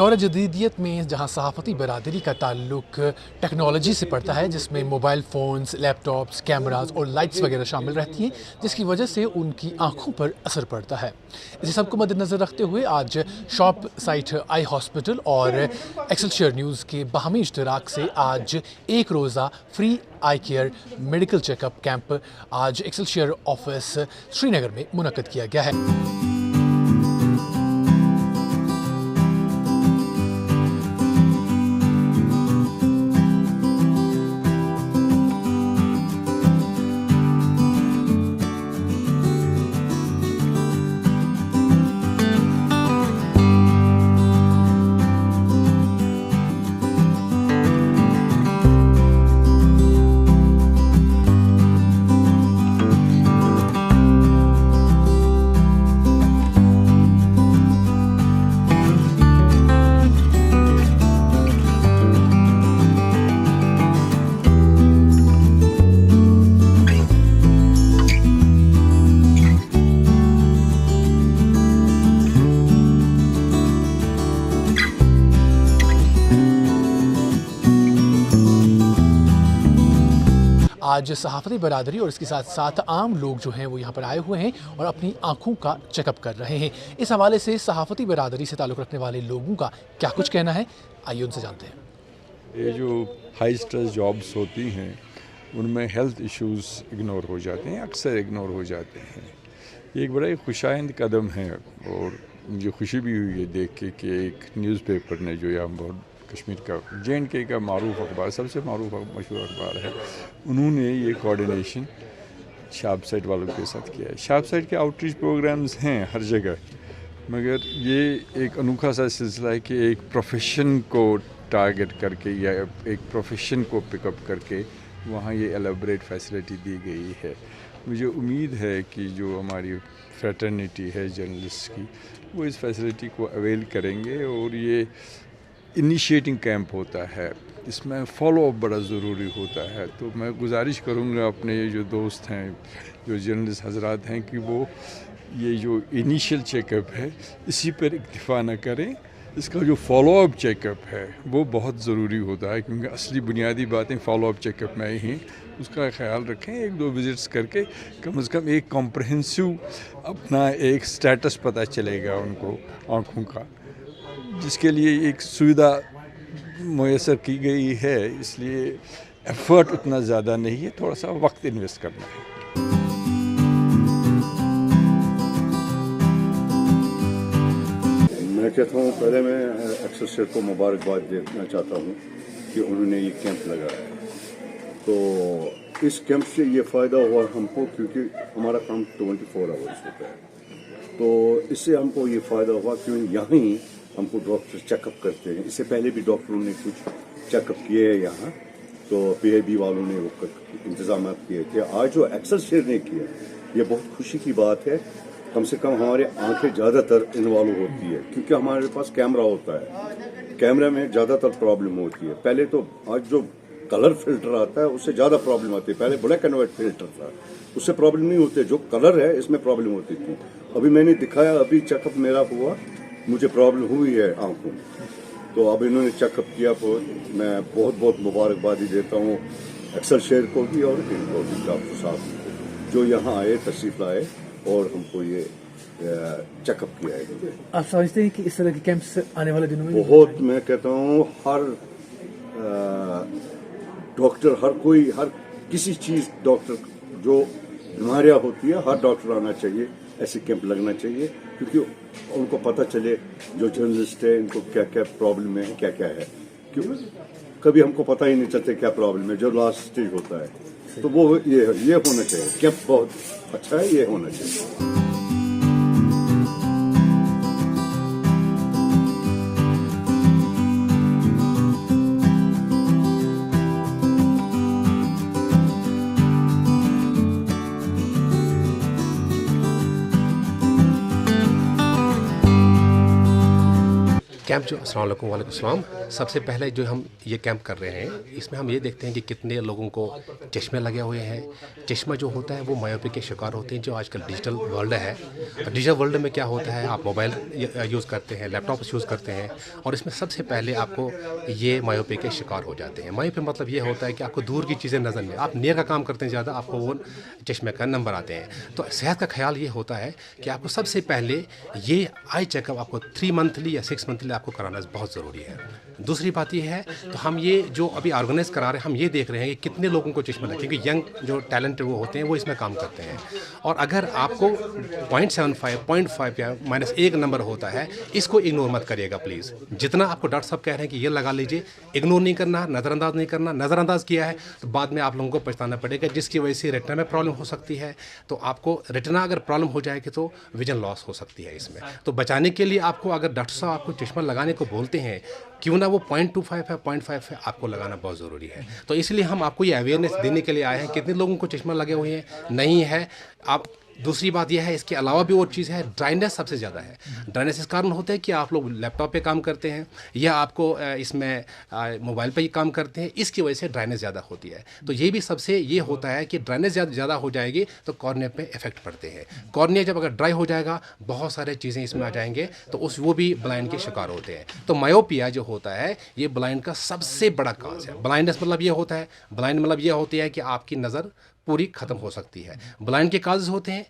दौर जदीदियत में जहाँ सहाफ़ती बरादरी का ताल्लुक टेक्नोलॉजी से पड़ता है, जिसमें मोबाइल फ़ोन्स, लैपटॉप्स, कैमरास और लाइट्स वगैरह शामिल रहती हैं, जिसकी वजह से उनकी आँखों पर असर पड़ता है। इसी सब को मद्देनज़र रखते हुए आज शॉप साइट आई हॉस्पिटल और एक्सेलशियर न्यूज़ के बाहमी इश्तराक से आज एक रोज़ा फ्री आई केयर मेडिकल चेकअप कैंप आज एक्सेलशियर ऑफिस श्रीनगर में मुनक्कद किया गया है। आज सहाफ़ती बरादरी और इसके साथ साथ आम लोग जो हैं वो यहाँ पर आए हुए हैं और अपनी आँखों का चेकअप कर रहे हैं। इस हवाले से सहाफ़ती बरादरी से ताल्लुक़ रखने वाले लोगों का क्या कुछ कहना है, आइए उनसे जानते हैं। ये जो हाई स्ट्रेस जॉब्स होती हैं उनमें हेल्थ इश्यूज़ इग्नोर हो जाते हैं, अक्सर इग्नोर हो जाते हैं। ये एक बड़ा ही खुशाइंद कदम है और मुझे खुशी भी हुई है देख के कि एक न्यूज़पेपर ने जो यहाँ बहुत कश्मीर का JNK का मारूफ अखबार, सबसे मारूफ मशहूर अखबार है, उन्होंने ये कोऑर्डिनेशन शाप साइट वालों के साथ किया है। शाप साइट के आउटरीच प्रोग्राम्स हैं हर जगह, मगर ये एक अनोखा सा सिलसिला है कि एक प्रोफेशन को टारगेट करके या एक प्रोफेशन को पिकअप करके वहाँ ये एलेबरेट फैसिलिटी दी गई है। मुझे उम्मीद है कि जो हमारी फ्रेटर्निटी है जर्नलिस्ट की, वो इस फैसिलिटी को अवेल करेंगे और ये इनिशिएटिंग कैंप होता है, इसमें फॉलोअप बड़ा ज़रूरी होता है। तो मैं गुजारिश करूँगा अपने जो दोस्त हैं, जो जर्नलिस्ट हजरात हैं, कि वो ये जो इनिशियल चेकअप है इसी पर इक्तिफा न करें। इसका जो फॉलोअप चेकअप है वो बहुत ज़रूरी होता है, क्योंकि असली बुनियादी बातें फॉलोअप चेकअप में ही हैं। उसका ख्याल रखें, एक दो विज़िट्स करके कम से कम एक कॉम्प्रहेंसिव अपना एक स्टेटस पता चलेगा उनको आँखों का, जिसके लिए एक सुविधा मुयसर की गई है। इसलिए एफ़र्ट उतना ज़्यादा नहीं है, थोड़ा सा वक्त इन्वेस्ट करना है। मैं कहता हूँ, पहले मैं एक्सेलशियर को मुबारकबाद देना चाहता हूँ कि उन्होंने ये कैंप लगाया। तो इस कैंप से ये फ़ायदा हुआ हमको, क्योंकि हमारा काम 24 आवर्स होता है। तो इससे हमको ये फ़ायदा हुआ क्योंकि यहाँ ही हमको डॉक्टर चेकअप करते हैं। इससे पहले भी डॉक्टरों ने कुछ चेकअप किए हैं यहाँ, तो PIB वालों ने वो इंतजाम किए थे। आज जो एक्सेलशियर ने किया, ये बहुत खुशी की बात है। कम से कम हमारे आंखें ज़्यादातर इन्वॉल्व होती है, क्योंकि हमारे पास कैमरा होता है। कैमरा में ज़्यादातर प्रॉब्लम होती है। पहले तो आज जो कलर फिल्टर आता है उससे ज़्यादा प्रॉब्लम आती है। पहले ब्लैक एंड वाइट फिल्टर था, उससे प्रॉब्लम नहीं होती। जो कलर है इसमें प्रॉब्लम होती थी। अभी मैंने दिखाया, अभी चेकअप मेरा हुआ, मुझे प्रॉब्लम हुई है आंखों में। तो अब इन्होंने चेकअप किया, तो मैं बहुत बहुत मुबारकबादी देता हूँ एक्सेलशियर को भी और इनको भी, डॉक्टर साहब को, जो यहाँ आए, तशरीफ लाए और हमको ये चेकअप किया है। आप समझते हैं कि इस तरह के कैंप्स आने वाले दिनों में बहुत, मैं कहता हूँ हर डॉक्टर, हर किसी चीज़ डॉक्टर, जो बीमारियाँ होती है, हर डॉक्टर आना चाहिए, ऐसे कैंप लगना चाहिए, क्योंकि उनको पता चले, जो जर्नलिस्ट है इनको क्या क्या प्रॉब्लम है, क्या क्या है। क्यों कभी हमको पता ही नहीं चलता क्या प्रॉब्लम है, जो लास्ट स्टेज होता है। तो वो ये होना चाहिए। कैंप बहुत अच्छा है, ये होना चाहिए। कैंप जो अस्सलाम वालेकुम वालेकुम सलाम। सबसे पहले जो हम ये कैंप कर रहे हैं इसमें हम ये देखते हैं कि कितने लोगों को चश्मे लगे हुए हैं। चश्मा जो होता है वो मायोपी के शिकार होते हैं जो आजकल डिजिटल वर्ल्ड है। डिजिटल वर्ल्ड में क्या होता है, आप मोबाइल यूज़ करते हैं, लैपटॉप यूज़ करते हैं और इसमें सबसे पहले आपको ये मायोपी के शिकार हो जाते हैं। मायोपी मतलब ये होता है कि आपको दूर की चीज़ें नज़र नहीं, आप नियर का काम करते हैं ज़्यादा, आपको वो चश्मे का नंबर आते हैं। तो सेहत का ख्याल ये होता है कि आपको सबसे पहले ये आई चेकअप आपको 3 मंथली या 6 मंथली आपको कराना बहुत ज़रूरी है। दूसरी बात ये है, तो हम ये जो अभी ऑर्गेनाइज करा रहे हैं, हम ये देख रहे हैं कि कितने लोगों को चश्मा लगे, क्योंकि यंग जो टैलेंट वो होते हैं वो इसमें काम करते हैं। और अगर आपको 0.75, 0.5 या -1 नंबर होता है, इसको इग्नोर मत करिएगा प्लीज़। जितना आपको डॉक्टर साहब कह रहे हैं कि ये लगा लीजिए, इग्नोर नहीं करना, नज़रअंदाज नहीं करना। नज़रअंदाज किया है तो बाद में आप लोगों को पछताना पड़ेगा, जिसकी वजह से रेटिना में प्रॉब्लम हो सकती है। तो आपको रेटिना अगर प्रॉब्लम हो जाएगी तो विजन लॉस हो सकती है इसमें। तो बचाने के लिए आपको, अगर डॉक्टर साहब आपको चश्मा लगाने को बोलते हैं, क्यों ना वो 0.25 है, 0.5 है, आपको लगाना बहुत ज़रूरी है। तो इसलिए हम आपको ये अवेयरनेस देने के लिए आए हैं। कितने लोगों को चश्मा लगे हुए हैं, नहीं है आप। दूसरी बात यह है, इसके अलावा भी और चीज़ है, ड्राइनेस सबसे ज़्यादा है। ड्राइनेस इस कारण होता है कि आप लोग लैपटॉप पे काम करते हैं या आपको इसमें मोबाइल पे ही काम करते हैं, इसकी वजह से ड्राइनेस ज़्यादा होती है। तो ये भी सबसे ये होता है कि ड्राइनेस ज़्यादा हो जाएगी तो कॉर्निया पे इफेक्ट पड़ते हैं। कॉर्निया जब अगर ड्राई हो जाएगा, बहुत सारे चीज़ें इसमें आ जाएंगे, तो वो भी ब्लाइंड के शिकार होते हैं। तो मायोपिया जो होता है ये ब्लाइंड का सबसे बड़ा काज है। ब्लाइंडनेस मतलब ये होता है, ब्लाइंड मतलब ये होती है कि आपकी नज़र पूरी ख़त्म हो सकती है। ब्लाइंड के काजेज होते हैं,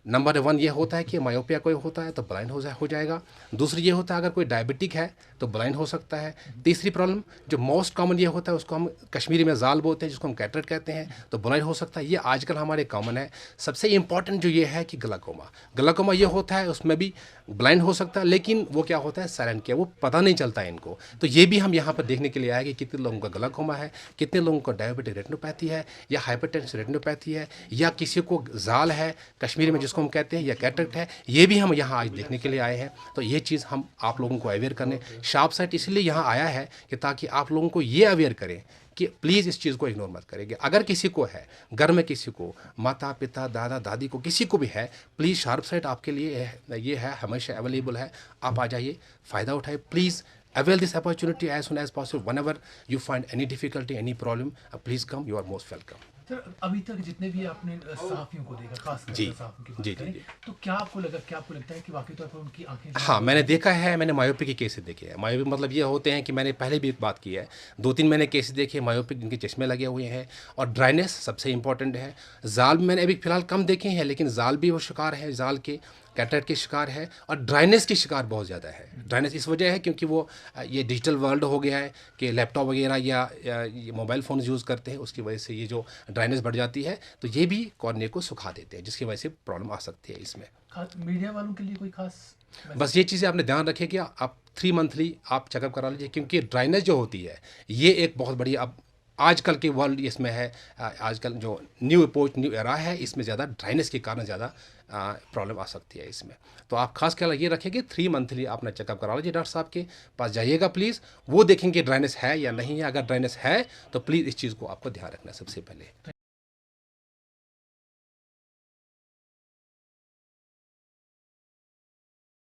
नंबर वन ये होता है कि मायोपिया कोई होता है तो ब्लाइंड हो जाएगा। दूसरी ये होता है अगर कोई डायबिटिक है तो ब्लाइंड हो सकता है। तीसरी प्रॉब्लम जो मोस्ट कॉमन ये होता है, उसको हम कश्मीरी में जाल बोलते हैं, जिसको हम कैटरेक्ट कहते हैं, तो ब्लाइंड हो सकता है। ये आजकल हमारे कॉमन है। सबसे इंपॉर्टेंट जो ये है कि ग्लाकोमा ये होता है, उसमें भी ब्लाइंड हो सकता है, लेकिन वो क्या होता है, साइलेंट किया, वो पता नहीं चलता है इनको। तो ये भी हम यहाँ पर देखने के लिए आए कि कितने लोगों का ग्लाकोमा है, कितने लोगों को डायबिटिक रेटिनोपैथी है या हाइपरटेंसिव रेटिनोपैथी है, या किसी को जाल है कश्मीरी में जिसको हम कहते हैं, या कैटरेक्ट है। ये भी हम यहाँ आज देखने के लिए आए हैं। तो ये चीज़ हम आप लोगों को अवेयर करने, शार्प साइट इसलिए यहाँ आया है कि ताकि आप लोगों को ये अवेयर करें कि प्लीज़ इस चीज़ को इग्नोर मत करेंगे। अगर किसी को है, घर में किसी को, माता पिता दादा दादी को, किसी को भी है, प्लीज़ शार्प साइट आपके लिए ये है, हमेशा अवेलेबल है। आप आ जाइए, फ़ायदा उठाइए please. Avail this opportunity as soon as possible. Whenever you find any difficulty, any problem, please come. You are most welcome. Sir, अभी तक जितने भी आपने सहाफ़ियों को देखा, खास जी, कर सहाफ़ियों की बात जी, करें, जी। तो क्या आपको लगता है कि वाकई तौर पर उनकी आंखें जो हाँ, मैंने देखा है, मैंने मायोपी के केसेस देखे हैं। मायोपी मतलब ये होते हैं कि मैंने पहले भी एक बात की है, 2-3 मैंने केसेस देखे मायोपी जिनके चश्मे लगे हुए हैं। और ड्राइनेस सबसे इंपॉर्टेंट है। जाल मैंने अभी फ़िलहाल कम देखे हैं, लेकिन जाल भी वो शिकार है, जाल के कैटरेक्ट के शिकार है, और ड्राइनेस के शिकार बहुत ज़्यादा है। ड्राइनेस इस वजह है क्योंकि वो ये डिजिटल वर्ल्ड हो गया है कि लैपटॉप वगैरह या ये मोबाइल फ़ोन यूज़ करते हैं, उसकी वजह से ये जो ड्राइनेस बढ़ जाती है, तो ये भी कॉर्निया को सुखा देते हैं, जिसकी वजह से प्रॉब्लम आ सकती है इसमें। मीडिया वालों के लिए कोई खास बस ये चीज़ें आपने ध्यान रखें कि आप 3 मंथली आप चेकअप करा लीजिए, क्योंकि ड्राइनेस जो होती है ये एक बहुत बड़ी, अब आजकल के वर्ल्ड इसमें है, आजकल जो न्यू एरा है, इसमें ज़्यादा ड्राइनेस के कारण ज़्यादा प्रॉब्लम आ सकती है इसमें। तो आप खास ख्याल ये रखें कि 3 मंथली अपना चेकअप करा लीजिए, डॉक्टर साहब के पास जाइएगा प्लीज़। वो देखेंगे ड्राइनेस है या नहीं है। अगर ड्राइनेस है तो प्लीज़ इस चीज़ को आपको ध्यान रखना है सबसे पहले।